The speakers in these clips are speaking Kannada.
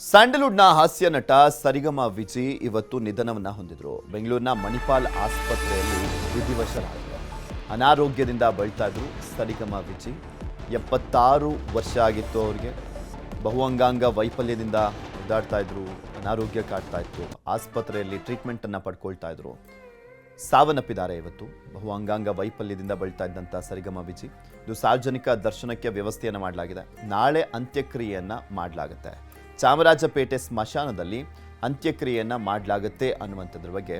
ಸ್ಯಾಂಡಲ್ವುಡ್ನ ಹಾಸ್ಯ ನಟ ಸರಿಗಮ ವಿಜಿ ಇವತ್ತು ನಿಧನವನ್ನ ಹೊಂದಿದ್ರು. ಬೆಂಗಳೂರಿನ ಮಣಿಪಾಲ್ ಆಸ್ಪತ್ರೆಯಲ್ಲಿ ವಿಧಿವಶರಾದರು. ಅನಾರೋಗ್ಯದಿಂದ ಬಳಲ್ತಾ ಇದ್ರು ಸರಿಗಮ ವಿಜಿ. 76 ವರ್ಷ ಆಗಿತ್ತು ಅವರಿಗೆ. ಬಹುಅಂಗಾಂಗ ವೈಫಲ್ಯದಿಂದ ಒದ್ದಾಡ್ತಾ ಇದ್ರು. ಅನಾರೋಗ್ಯ ಕಾಡ್ತಾ ಇತ್ತು. ಆಸ್ಪತ್ರೆಯಲ್ಲಿ ಟ್ರೀಟ್ಮೆಂಟ್ ಅನ್ನ ಪಡ್ಕೊಳ್ತಾ ಇದ್ರು. ಸಾವನ್ನಪ್ಪಿದ್ದಾರೆ ಇವತ್ತು. ಬಹುಅಂಗಾಂಗ ವೈಫಲ್ಯದಿಂದ ಬಳಲ್ತಾ ಇದ್ದಂಥ ಸರಿಗಮ ವಿಜಿ. ಇದು ಸಾರ್ವಜನಿಕ ದರ್ಶನಕ್ಕೆ ವ್ಯವಸ್ಥೆಯನ್ನು ಮಾಡಲಾಗಿದೆ. ನಾಳೆ ಅಂತ್ಯಕ್ರಿಯೆಯನ್ನ ಮಾಡಲಾಗುತ್ತೆ. ಚಾಮರಾಜಪೇಟೆ ಸ್ಮಶಾನದಲ್ಲಿ ಅಂತ್ಯಕ್ರಿಯೆಯನ್ನು ಮಾಡಲಾಗುತ್ತೆ ಅನ್ನುವಂಥದ್ರ ಬಗ್ಗೆ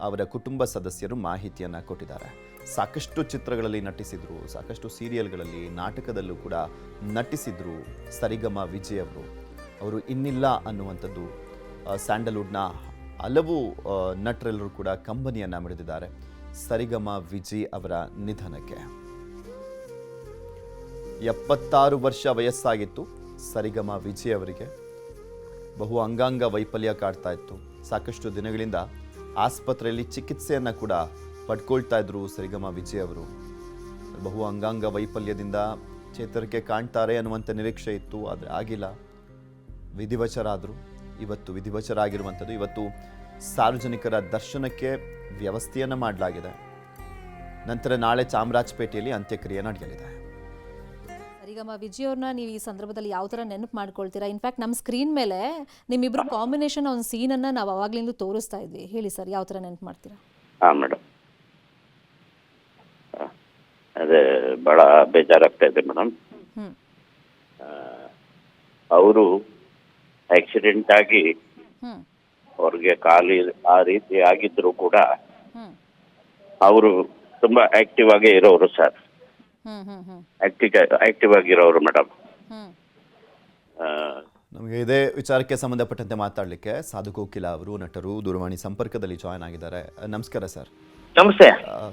ಅವರ ಕುಟುಂಬ ಸದಸ್ಯರು ಮಾಹಿತಿಯನ್ನು ಕೊಟ್ಟಿದ್ದಾರೆ. ಸಾಕಷ್ಟು ಚಿತ್ರಗಳಲ್ಲಿ ನಟಿಸಿದ್ರು, ಸಾಕಷ್ಟು ಸೀರಿಯಲ್ಗಳಲ್ಲಿ, ನಾಟಕದಲ್ಲೂ ಕೂಡ ನಟಿಸಿದ್ರು ಸರಿಗಮ ವಿಜಯ್ ಅವರು ಇನ್ನಿಲ್ಲ ಅನ್ನುವಂಥದ್ದು ಸ್ಯಾಂಡಲ್ವುಡ್ನ ಹಲವು ನಟರೆಲ್ಲರೂ ಕೂಡ ಕಂಬನಿಯನ್ನು ಮಿಡಿದಿದ್ದಾರೆ ಸರಿಗಮ ವಿಜಯ್ ಅವರ ನಿಧನಕ್ಕೆ. 76 ವರ್ಷ ವಯಸ್ಸಾಗಿತ್ತು ಸರಿಗಮ ವಿಜಯ್ ಅವರಿಗೆ. ಬಹು ಅಂಗಾಂಗ ವೈಫಲ್ಯ ಕಾಡ್ತಾ ಇತ್ತು. ಸಾಕಷ್ಟು ದಿನಗಳಿಂದ ಆಸ್ಪತ್ರೆಯಲ್ಲಿ ಚಿಕಿತ್ಸೆಯನ್ನು ಕೂಡ ಪಡ್ಕೊಳ್ತಾ ಇದ್ರು ಸರಿಗಮ ವಿಜಯ್ ಅವರು. ಬಹು ಅಂಗಾಂಗ ವೈಫಲ್ಯದಿಂದ ಚೇತರಿಕೆ ಕಾಣ್ತಾರೆ ಅನ್ನುವಂಥ ನಿರೀಕ್ಷೆ ಇತ್ತು, ಆದರೆ ಆಗಿಲ್ಲ. ವಿಧಿವಶರಾದರು. ಇವತ್ತು ವಿಧಿವಶರಾಗಿರುವಂಥದ್ದು. ಇವತ್ತು ಸಾರ್ವಜನಿಕರ ದರ್ಶನಕ್ಕೆ ವ್ಯವಸ್ಥೆಯನ್ನು ಮಾಡಲಾಗಿದೆ. ನಂತರ ನಾಳೆ ಚಾಮರಾಜಪೇಟೆಯಲ್ಲಿ ಅಂತ್ಯಕ್ರಿಯೆ ನಡೆಯಲಿದೆ. ಸರಿಗಮ ವಿಜಯ್ ಅವ್ರನ್ನ ನೀವು ಈ ಸಂದರ್ಭದಲ್ಲಿ ಯಾವ ಥರ ನೆನಪು ಮಾಡ್ಕೊಳ್ತೀರಾ? ಇನ್ಫ್ಯಾಕ್ಟ್ ನಮ್ಮ ಸ್ಕ್ರೀನ್ ಮೇಲೆ ನಿಮ್ಮಿಬ್ರು ಕಾಂಬಿನೇಷನ್ ಒಂದು ಸೀನನ್ನು ನಾವು ಅವಾಗ್ಲಿಂದ ತೋರಿಸ್ತಾ ಇದ್ವಿ. ಹೇಳಿ ಸರ್, ಯಾವ ಥರ ನೆನಪು ಮಾಡ್ತೀರಾ? ಹಾಂ ಮೇಡಮ್, ಅದೇ ಭಾಳ ಬೇಜಾರಾಗ್ತಾ ಇದೆ ಮೇಡಮ್. ಅವರು ಆಕ್ಸಿಡೆಂಟ್ ಆಗಿ ಅವ್ರಿಗೆ ಕಾಲಿ ಆ ರೀತಿ ಆಗಿದ್ರು ಕೂಡ ಅವರು ತುಂಬಾ ಆಕ್ಟಿವ್ ಆಗೇ ಇರೋರು ಸರ್. ಆಕ್ಟಿವ್ ಆಗಿರೋರು ಮೇಡಮ್. ನಮಗೆ ಇದೇ ವಿಚಾರಕ್ಕೆ ಸಂಬಂಧಪಟ್ಟಂತೆ ಮಾತಾಡಲಿಕ್ಕೆ ಸಾಧು ಕೋಕಿಲ ಅವರು ನಟರು ದೂರವಾಣಿ ಸಂಪರ್ಕದಲ್ಲಿ ಜಾಯ್ನ್ ಆಗಿದ್ದಾರೆ. ನಮಸ್ಕಾರ ಸರ್. ನಮಸ್ತೆ.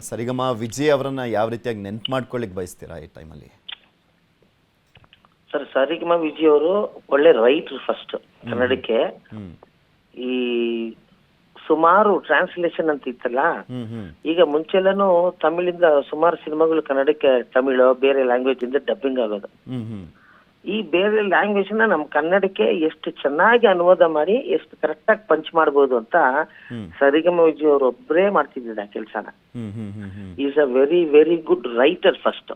ಸರಿಗಮ ವಿಜಯ್ ಅವರನ್ನ ಯಾವ ರೀತಿಯಾಗಿ ನೆನ್ಪು ಮಾಡ್ಕೊಳ್ಳಿಕ್ ಬಯಸ್ತೀರಾ ಈ ಟೈಮಲ್ಲಿ? ಸರ್, ಸರಿಗಮ ವಿಜಯ್ ಅವರು ಒಳ್ಳೆ ರೈಟರ್ ಫಸ್ಟ್ ಕನ್ನಡಕ್ಕೆ. ಈ ಸುಮಾರು ಟ್ರಾನ್ಸ್ಲೇಷನ್ ಅಂತ ಇತ್ತಲ್ಲ, ಈಗ ಮುಂಚೆಲ್ಲಾನು ತಮಿಳಿಂದ ಸುಮಾರು ಸಿನಿಮಾಗಳು ಕನ್ನಡಕ್ಕೆ ತಮಿಳು ಬೇರೆ ಲ್ಯಾಂಗ್ವೇಜ್ ಇಂದ ಡಬ್ಬಿಂಗ್ ಆಗೋದು. ಈ ಬೇರೆ ಲ್ಯಾಂಗ್ವೇಜ್ ನ ನಮ್ ಕನ್ನಡಕ್ಕೆ ಎಷ್ಟು ಚೆನ್ನಾಗಿ ಅನುವಾದ ಮಾಡಿ ಎಷ್ಟು ಕರೆಕ್ಟ್ ಆಗಿ ಪಂಚ್ ಮಾಡ್ಬೋದು ಅಂತ ಸರಿಗಮ ವಿಜಯ್ ಅವರು ಒಬ್ಬರೇ ಮಾಡ್ತಿದ್ದ ಕೆಲಸನ. Is a very very good writer first.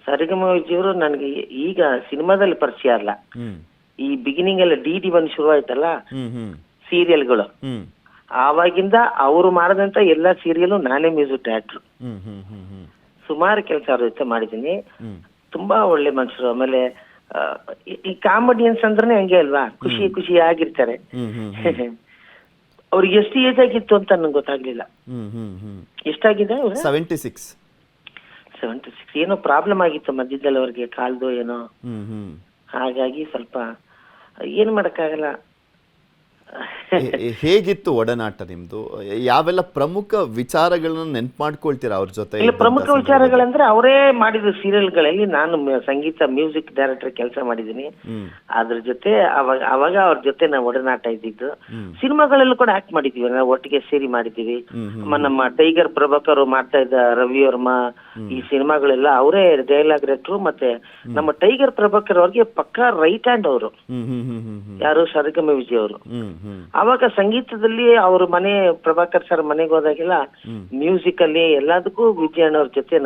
Sarigama Vijay ಅವರು ನನಗೆ ಈಗ ಸಿನಿಮಾದಲ್ಲಿ ಪರಿಚಯ ಅಲ್ಲ, ಈ ಬಿಗಿನಿಂಗ್ ಎಲ್ಲ DD1 ಶುರು ಆಯ್ತಲ್ಲ ಸೀರಿಯಲ್ಗಳು, ಆವಾಗಿಂದ ಅವರು ಮಾಡಿದಂತ ಎಲ್ಲಾ ಸೀರಿಯಲ್ ನಾನೇ ಮ್ಯೂಸಿಕ್ ಡೈರೆಕ್ಟರ್. ಸುಮಾರು ಕೆಲಸ ಅವ್ರ ಜೊತೆ ಮಾಡಿದ್ದೀನಿ. ತುಂಬಾ ಒಳ್ಳೆ ಮನುಷ್ಯರು. ಆಮೇಲೆ ಈ ಕಾಮಿಡಿಯನ್ಸ್ ಅಂದ್ರೆ ಹಂಗೆ ಅಲ್ವಾ, ಖುಷಿ ಖುಷಿ ಆಗಿರ್ತಾರೆ. ಅವ್ರಿಗೆ ಎಷ್ಟು ಏಜ್ ಆಗಿತ್ತು ಅಂತ ನಂಗೆ ಗೊತ್ತಾಗ್ಲಿಲ್ಲ. ಎಷ್ಟಾಗಿದೆ? 76. ಏನೋ ಪ್ರಾಬ್ಲಮ್ ಆಗಿತ್ತು ಮಧ್ಯದಲ್ಲಿ ಅವ್ರಿಗೆ, ಕಾಲ್ದು ಏನೋ. ಹಾಗಾಗಿ ಸ್ವಲ್ಪ ಏನ್ ಮಾಡಕ್ಕಾಗಲ್ಲ. ಹೇಗಿತ್ತು ಒಡನಾಟ ನಿಮ್ದು? ಯಾವೆಲ್ಲ ಪ್ರಮುಖ ವಿಚಾರಗಳನ್ನ ನೆನ್ಪು ಮಾಡ್ಕೊಳ್ತೀರಾ ಅವ್ರ ಜೊತೆ? ಪ್ರಮುಖ ವಿಚಾರಗಳಂದ್ರೆ ಅವರೇ ಮಾಡಿದ ಸೀರಿಯಲ್ಗಳಲ್ಲಿ ನಾನು ಸಂಗೀತ ಮ್ಯೂಸಿಕ್ ಡೈರೆಕ್ಟರ್ ಕೆಲಸ ಮಾಡಿದ್ದೀನಿ. ಅದ್ರ ಜೊತೆ ಅವಾಗ ಅವ್ರ ಜೊತೆ ನಾವು ಒಡನಾಟ ಇದ್ದಿದ್ದು. ಸಿನಿಮಾಗಳಲ್ಲೂ ಕೂಡ ಆಕ್ಟ್ ಮಾಡಿದೀವಿ, ನಾವು ಒಟ್ಟಿಗೆ ಸೇರಿ ಮಾಡಿದೀವಿ. ನಮ್ಮ ಟೈಗರ್ ಪ್ರಭಾಕರ್ ಮಾಡ್ತಾ ಇದ್ದ ರವಿ ವರ್ಮ ಈ ಸಿನಿಮಾಗಳೆಲ್ಲ ಅವರೇ ಡೈಲಾಗ್ ರೈಟ್ರು. ಮತ್ತೆ ನಮ್ಮ ಟೈಗರ್ ಪ್ರಭಾಕರ್ ಅವ್ರಿಗೆ ಪಕ್ಕಾ ರೈಟ್ ಹ್ಯಾಂಡ್ ಅವರು. ಯಾರು? ಸರಿಗಮ ವಿಜಯ್ ಅವರು. ಅವಾಗ ಸಂಗೀತದಲ್ಲಿ ಅವ್ರ ಮನೆ ಪ್ರಭಾಕರ್ ಸರ್ ಮನೆಗೆ ಹೋದಾಗೆಲ್ಲ ಮ್ಯೂಸಿಕ್ ಅಲ್ಲಿ ಎಲ್ಲದಕ್ಕೂ ವಿಜಯಣ್ಣ ಅವ್ರ ಜೊತೆ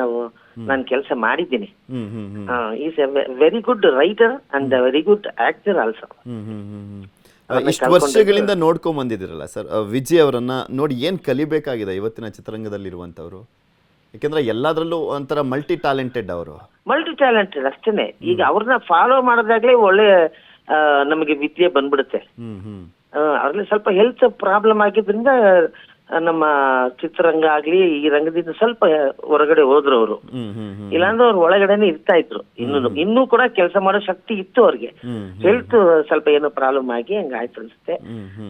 ನಾನು ಕೆಲಸ ಮಾಡಿದ್ದೀನಿ. Is A very good writer and very good actor also. ಇಷ್ಟು ವರ್ಷಗಳಿಂದ ನೋಡ್ಕೊಂಡ್ ಬಂದಿದ್ದೀರಲ್ಲ ಸರ್ ವಿಜಯ್ ಅವರನ್ನ, ನೋಡಿ ಏನ್ ಕಲಿಬೇಕಾಗಿದೆ ಇವತ್ತಿನ ಚಿತ್ರರಂಗದಲ್ಲಿರುವಂತವ್ರು? ಯಾಕೆಂದ್ರೆ ಎಲ್ಲಾದ್ರಲ್ಲೂ ಒಂಥರ ಮಲ್ಟಿ ಟ್ಯಾಲೆಂಟೆಡ್ ಅವರು. ಮಲ್ಟಿ ಟ್ಯಾಲೆಂಟೆಡ್ ಅಷ್ಟೇನೆ. ಈಗ ಅವ್ರನ್ನ ಫಾಲೋ ಮಾಡಿದಾಗ್ಲೇ ಒಳ್ಳೆ ನಮಗೆ ವಿದ್ಯೆ ಬಂದ್ಬಿಡುತ್ತೆ. ಅವ್ರಲ್ಲಿ ಸ್ವಲ್ಪ ಹೆಲ್ತ್ ಪ್ರಾಬ್ಲಮ್ ಆಗಿದ್ರಿಂದ ನಮ್ಮ ಚಿತ್ರರಂಗ ಆಗ್ಲಿ ಈ ರಂಗದಿಂದ ಸ್ವಲ್ಪ ಹೊರಗಡೆ ಹೋದ್ರು ಅವರು. ಇಲ್ಲಾಂದ್ರೆ ಅವ್ರು ಒಳಗಡೆನೆ ಇರ್ತಾ ಇದ್ರು. ಇನ್ನೂ ಕೂಡ ಕೆಲಸ ಮಾಡೋ ಶಕ್ತಿ ಇತ್ತು ಅವ್ರಿಗೆ. ಹೆಲ್ತ್ ಸ್ವಲ್ಪ ಏನೋ ಪ್ರಾಬ್ಲಮ್ ಆಗಿ ಹಂಗಾಯ್ತು ಅನ್ಸುತ್ತೆ.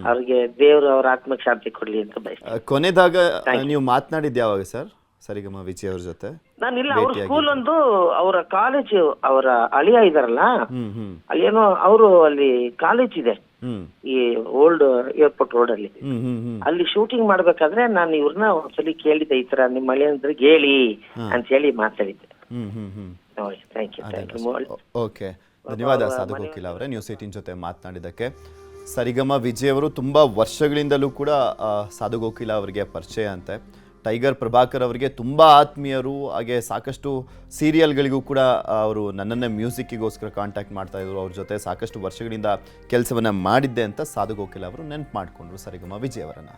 ಅವ್ರಿಗೆ ದೇವ್ರು ಅವ್ರ ಆತ್ಮಕ್ಕೆ ಶಾಂತಿ ಕೊಡ್ಲಿ ಅಂತ ಬಯಸ್ತೀನಿ. ಕೊನೆದಾಗ ನೀವು ಮಾತನಾಡಿದ್ ಯಾವಾಗ ಸರ್ ಸರಿಗಮ ವಿಜಯ್ ಅವ್ರ ಜೊತೆ? ನಾನಿಲ್ಲ, ಅವ್ರ ಸ್ಕೂಲ್ ಒಂದು ಅವರ ಕಾಲೇಜ್, ಅವರ ಅಳಿಯ ಇದಾರಲ್ಲ ಅಳಿಯನೋ, ಅವರು ಅಲ್ಲಿ ಕಾಲೇಜ್ ಇದೆ ಈ ಓಲ್ಡ್ ಏರ್ಪೋರ್ಟ್ ರೋಡ್ ಅಲ್ಲಿ. ಅಲ್ಲಿ ಶೂಟಿಂಗ್ ಮಾಡ್ಬೇಕಾದ್ರೆ ನಾನು ಇವ್ರನ್ನ ಒಂದ್ಸಲಿ ಕೇಳಿದ್ದೆ, ಈ ತರ ನಿಮ್ಮ ಅಳಿಯಂದ್ರಿಗೆ ಹೇಳಿ ಅಂತ ಹೇಳಿ ಮಾತಾಡಿದ್ದೆ. Thank you. ಓಕೆ. ಧನ್ಯವಾದ ಸಾಧು ಕೋಕಿಲ ಅವರೇ ನ್ಯೂಸ್ 18 ಜೊತೆ ಮಾತನಾಡಿದ್ದಕ್ಕೆ. ಸರಿಗಮ ವಿಜಯ್ ಅವರು ತುಂಬ ವರ್ಷಗಳಿಂದಲೂ ಕೂಡ ಸಾಧು ಕೋಕಿಲ ಅವರಿಗೆ ಪರಿಚಯ ಅಂತೆ. ಟೈಗರ್ ಪ್ರಭಾಕರ್ ಅವರಿಗೆ ತುಂಬ ಆತ್ಮೀಯರು, ಹಾಗೆ ಸಾಕಷ್ಟು ಸೀರಿಯಲ್ಗಳಿಗೂ ಕೂಡ ಅವರು ನನ್ನನ್ನೇ ಮ್ಯೂಸಿಕ್ಕಿಗೋಸ್ಕರ ಕಾಂಟ್ಯಾಕ್ಟ್ ಮಾಡ್ತಾ ಇದ್ರು. ಅವ್ರ ಜೊತೆ ಸಾಕಷ್ಟು ವರ್ಷಗಳಿಂದ ಕೆಲಸವನ್ನು ಮಾಡಿದ್ದೆ ಅಂತ ಸಾಧು ಕೋಕಿಲ ಅವರು ನೆನಪು ಮಾಡಿಕೊಂಡ್ರು ಸರಿಗಮ ವಿಜಯ್ ಅವರನ್ನು.